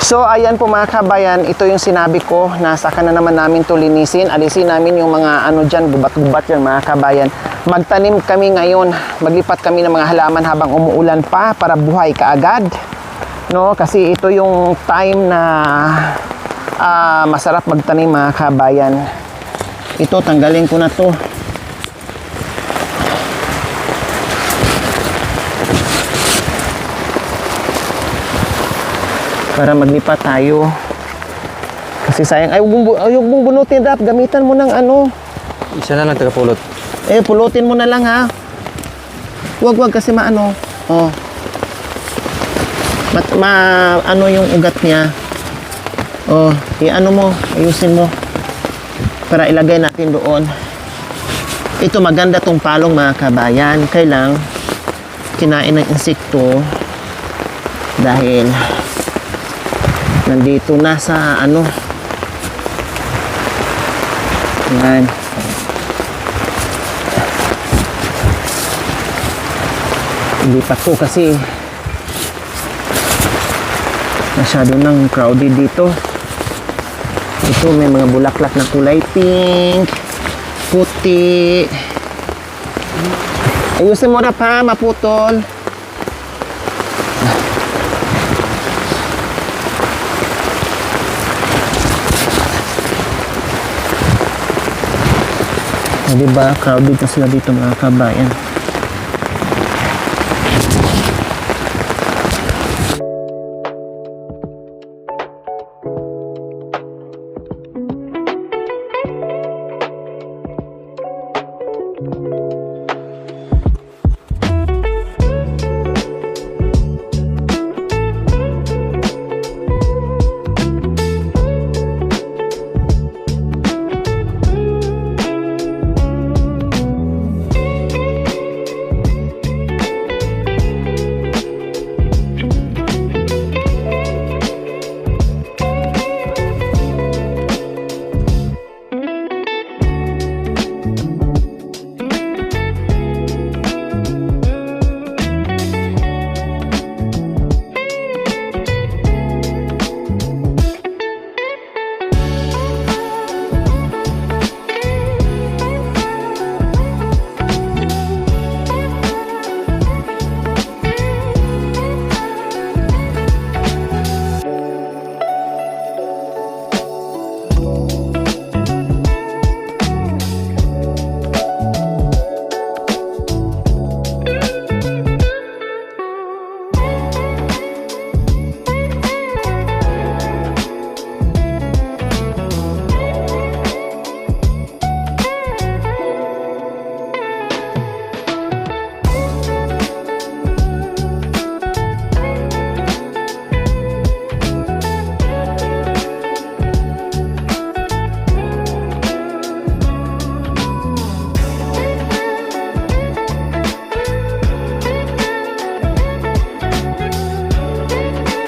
So ayan po mga kabayan, ito yung sinabi ko, nasaka na naman namin to linisin. Alisin namin yung mga ano dyan, gubat-gubat yan mga kabayan. Magtanim kami ngayon, maglipat kami ng mga halaman habang umuulan pa para buhay kaagad. No, kasi ito yung time na masarap magtanim mga kabayan. Ito, tanggalin ko na to. Para maglipat tayo. Kasi sayang. Ay, huwag mong bunutin, Rap. Gamitan mo ng ano. Isa na lang taga-pulot. Pulutin mo na lang, ha. Huwag kasi maano. Oh. Ano yung ugat niya. Oh, i-ano mo. Ayusin mo. Para ilagay natin doon. Ito, maganda tong palong mga kabayan. Kailang kinain ng insekto. Dahil nandito na sa ano. Yan. Lipat ko kasi masyado nang crowded dito. Ito may mga bulaklak na kulay pink, puti. Ayusin mo na pa, maputol. Diba, crowded na sila dito mga kabayan.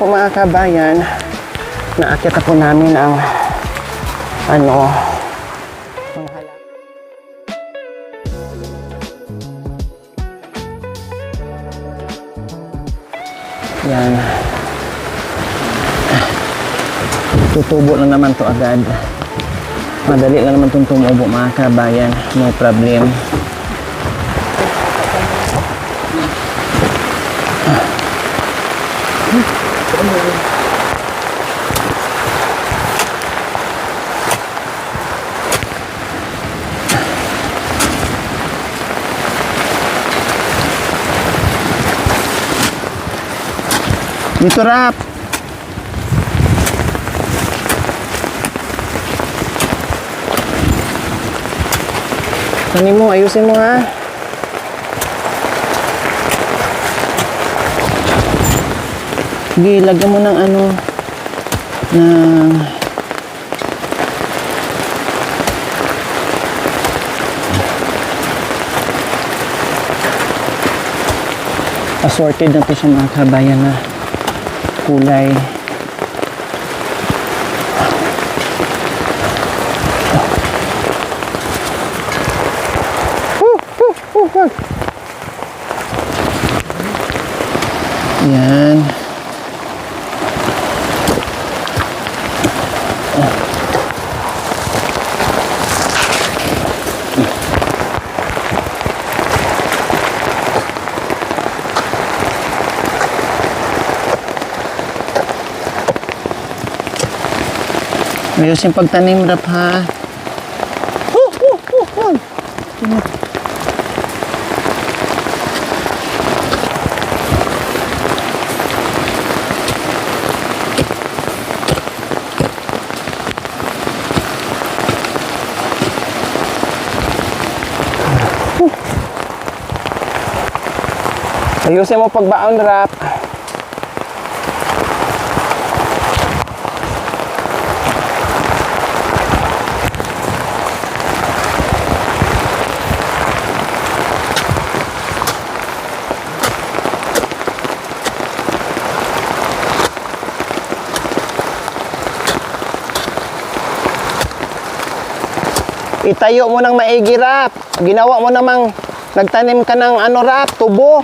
Po mga kabayan, naakyat po namin ang ano, yan, tutubo lang naman to agad. Madali lang naman itong tumubo mga kabayan, no problem. Dito, Rap. Tanim mo, ayusin mo ha. Sige, lagyan mo ng ano, ng assorted na to sa mga kabayan na kulay. Yan. Ayusin pagtanim, Rap, ha? Ayusin mo pagbaon, Rap. Itayo mo ng maigi, Rap. Ginawa mo namang nagtanim ka ng ano, Rap, tubo.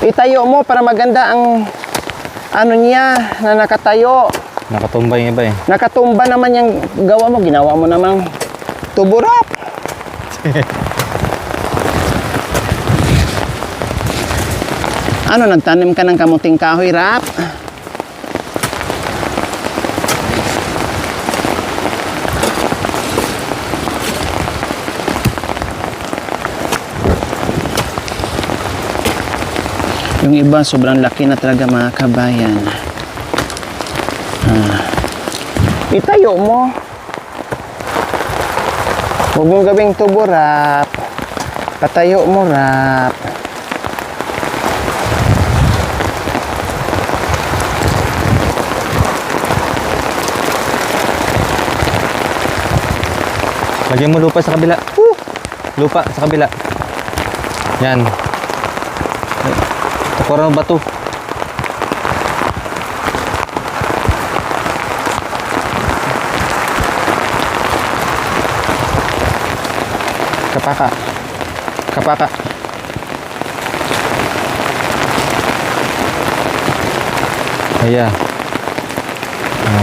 Itayo mo para maganda ang ano niya na nakatayo. Nakatumba yung iba eh. Nakatumba naman yung gawa mo. Ginawa mo namang tubo, Rap. Ano, nagtanim ka ng kamuting kahoy, Rap? Yung iba, sobrang laki na talaga, mga kabayan. Itayo mo. Huwag mong gawing tubo, Rap. Patayo mo, Rap. Lagyan mo lupa sa kabila. Lupa sa kabila. Yan. Tukuran mo bato. Kapaka. Kapaka. Ayan.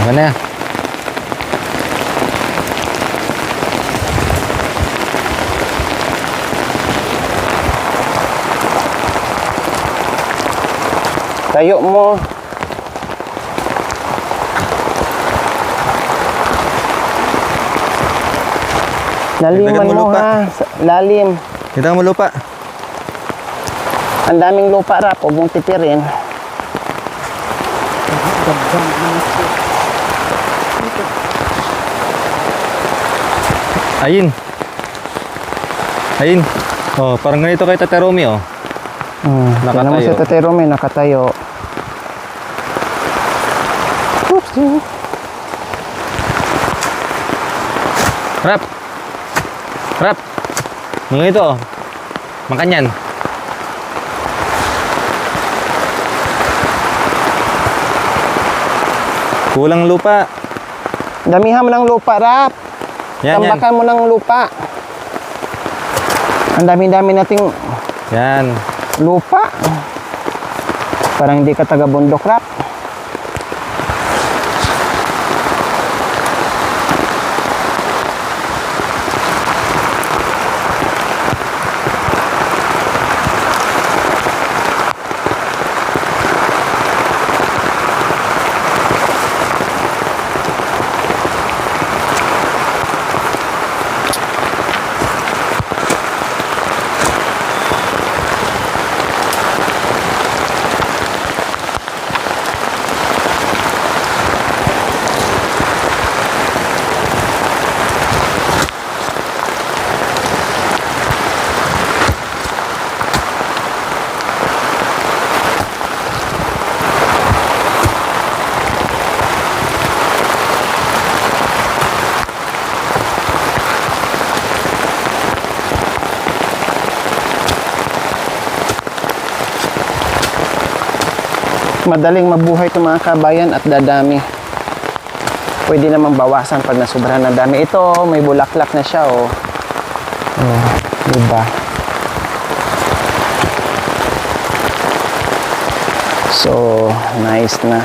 Ano na? Tayo mo. Laliman mo, ha. Lalim. Kita mo lupa. Ang daming lupa, Rap. Huwag mong titirin. Ayin. Ayin. Oh, parang ganito kay Tate Romy, oh. Nakatayo. Tignan mo si Tate Romy, nakatayo. Oops. Rap. Rap. Mga ito, oh. Makanyan. Kulang lupa. Damihan mo ng lupa, Rap. Yan, Tambakan mo ng lupa. Ang dami-dami nating yan. lupa. Parang hindi ka taga-bundok, Rap. Madaling mabuhay itong mga kabayan at dadami. Pwede namang bawasan pag nasobrahan na dami. Ito, may bulaklak na siya, oh. Oh, diba? So, nice na.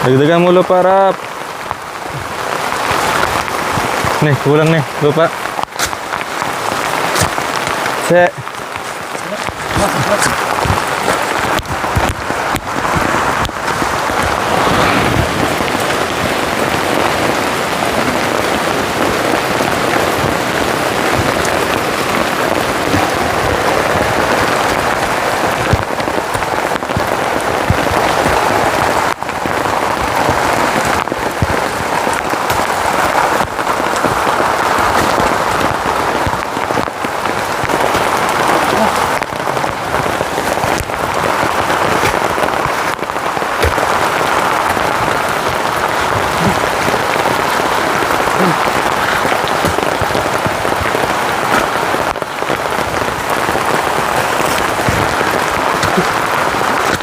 Dagdagan mo lupa, Rap. Nih, kulang nih, lupa. Se.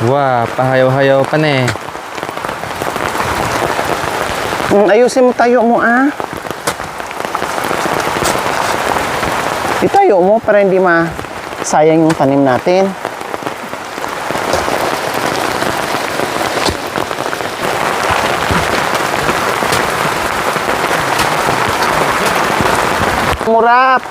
Wah, pahayaw-hayaw pa na eh. Ayusin mo tayo mo Itayo mo para hindi sayang yung tanim natin. Murap.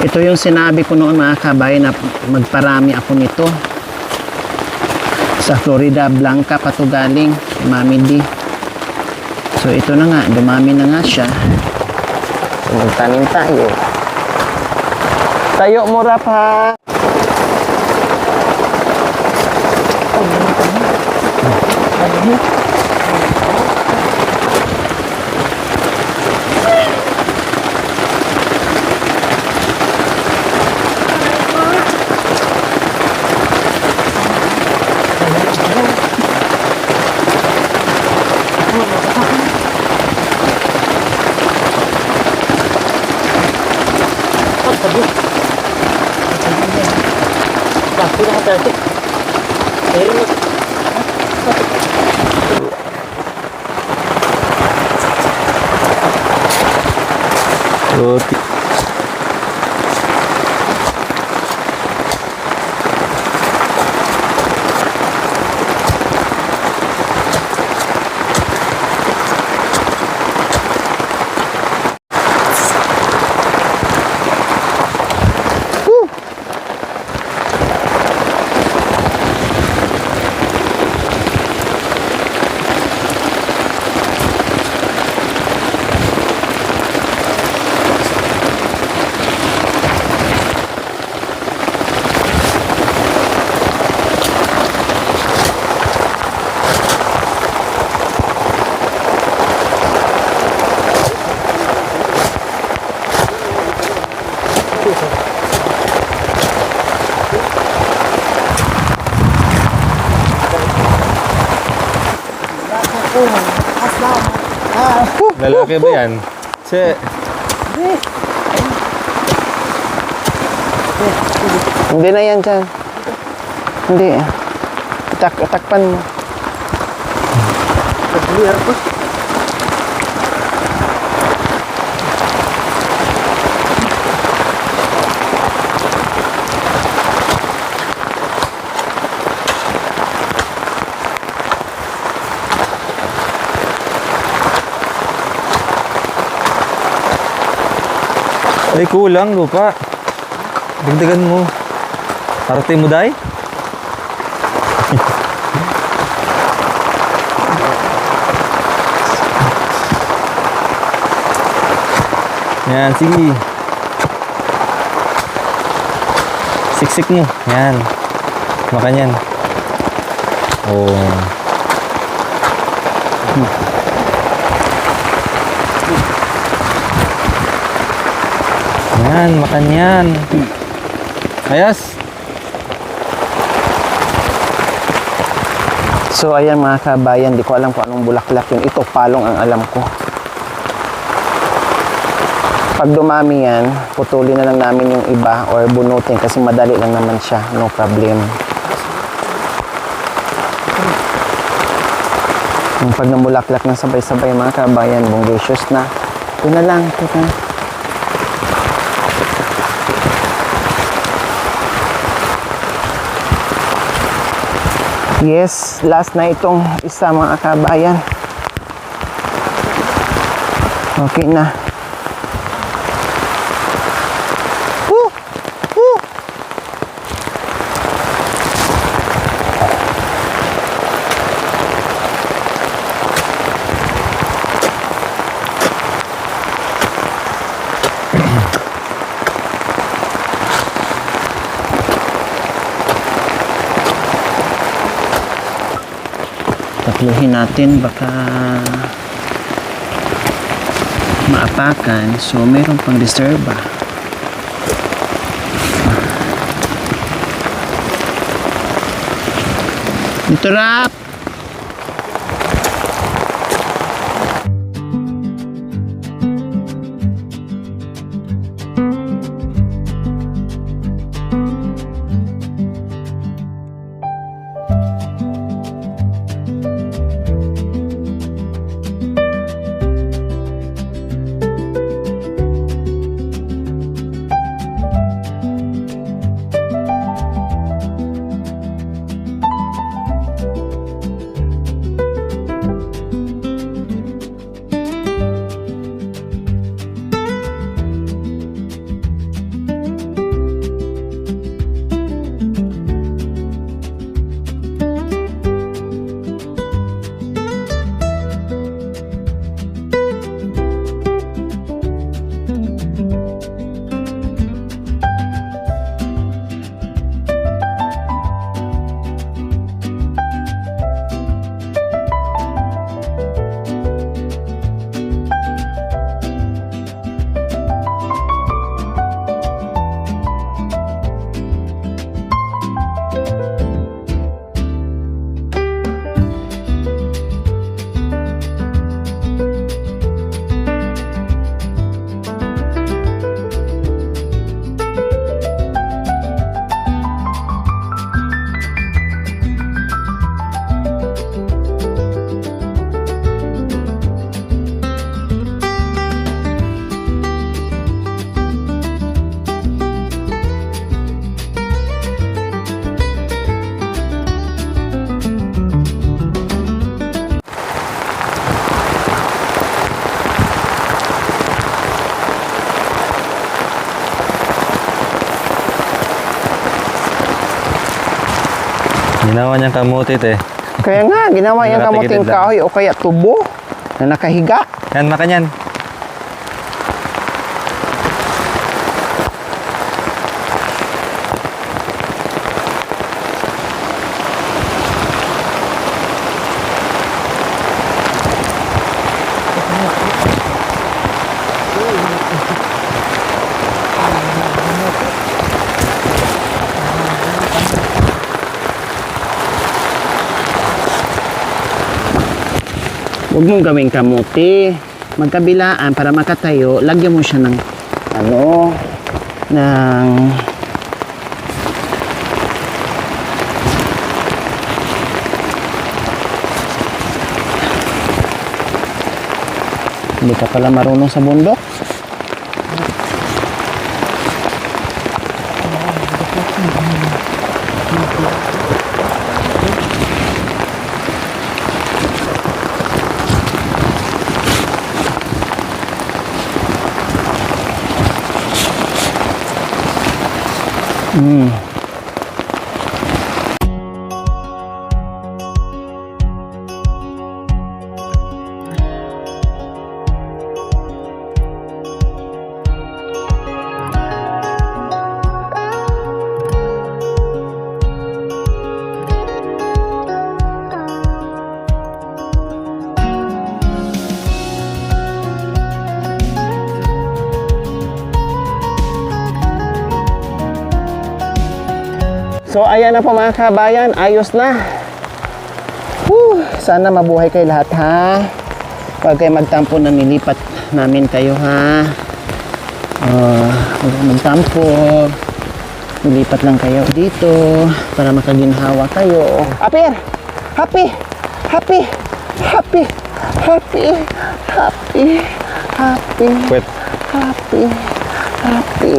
Ito yung sinabi ko noon mga kabayan na magparami ako nito. Sa Florida Blanca pa to galing, Mami D. So ito na nga, dumami na nga siya. So, magtanim tayo. Tayo mo Rap ha. Roti. Lalaki ba yan? Se. Hindi na yan dyan. Hindi. Takpan mo. Ay, kulang lupa. Dagdagan mo. Parate mo day? Yan, sige. Siksik mo. Yan. Makan yan. Oh. Yan, makan yan. Ayos. So ayan mga kabayan, di ko alam kung anong bulaklak yun. Ito palong ang alam ko. Pag dumami yan, putulin na lang namin yung iba or bunutin kasi madali lang naman siya. No problem. Yung pag namulaklak na sabay-sabay mga kabayan, bongacious na. Ito na lang, ito na. Yes, last na itong isa mga kabayan. Okay na. Woo! Woo! Tatluhin natin baka maapakan, so mayroon pang reserva. Dito rap. Ginawa niyang kamutit eh. Kaya nga, ginawa yung kamuting Nakatigilid lang. kahoy o kaya tubo na nakahiga. Yan, makanyan. Huwag mong gawing kamuti. Magkabilaan para makatayo, lagyan mo siya ng ng hindi ka pala marunong sa bundok. So ayan na po mga kabayan, ayos na. Sana mabuhay kayo lahat ha. Huwag kayo magtampo na nilipat namin kayo ha. Magkampo. Ilipat lang kayo dito para makaginhawa kayo. Apir! Happy! Happy! Happy! Happy! Happy! Happy! Wait. Happy! Happy!